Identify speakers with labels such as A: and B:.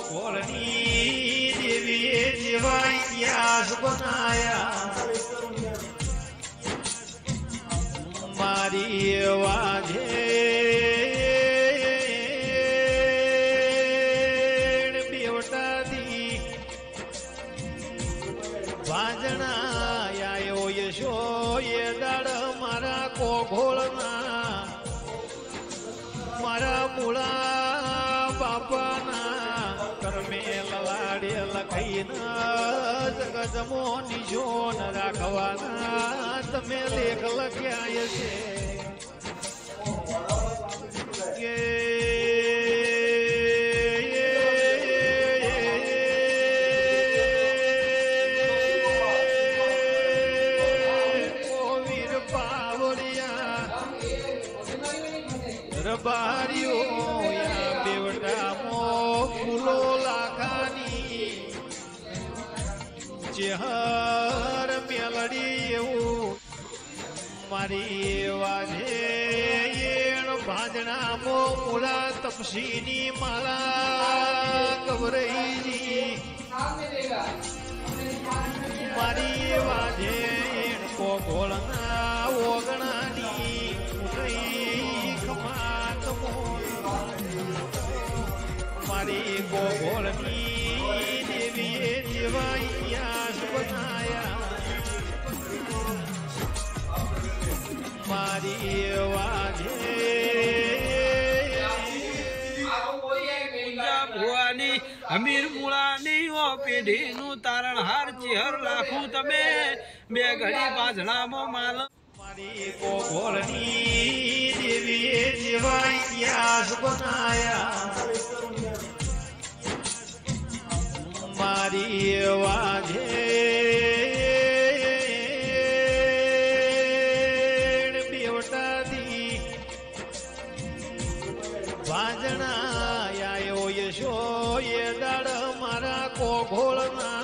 A: કોલની દેવીએ જેવા ઇતિહાસ બનાયા મારી વાજે બેવટાથી વાજણા આયો યશો એ દાડ મારા કોઘોળના મારા મૂળા બાપાના કર્મે લલાડે લખાઈના જગતમો નિશોન રાખવાના તમે લેખ લખ્યા છે વીર પાવડિયા રબારીઓ બેવટામો ફૂલો લાખાની ચેહર મેલડી એવું મારી વાજે એણ ભાંજણામો મૂળા તપસીની માળા ગવરઈજી મારી વાજે એણ કોગોળના ઓગણાની મારી ગોગોળની દેવીએ જેવા ઇતિહાસ બનાયા મારી વાજે
B: ભુવાની અમીર મૂળાની ઓ પેઢીનું તારણ હાર ચેહર લાખું તમે બે ઘડી પાછળામાં માલ
A: મારી ગોગોળની દેવીએ જેવા ઇતિહાસ બનાયા મારી વાજે બેવટાથી વાજણા આયો યશો એ દાડ મારા કોઘોળના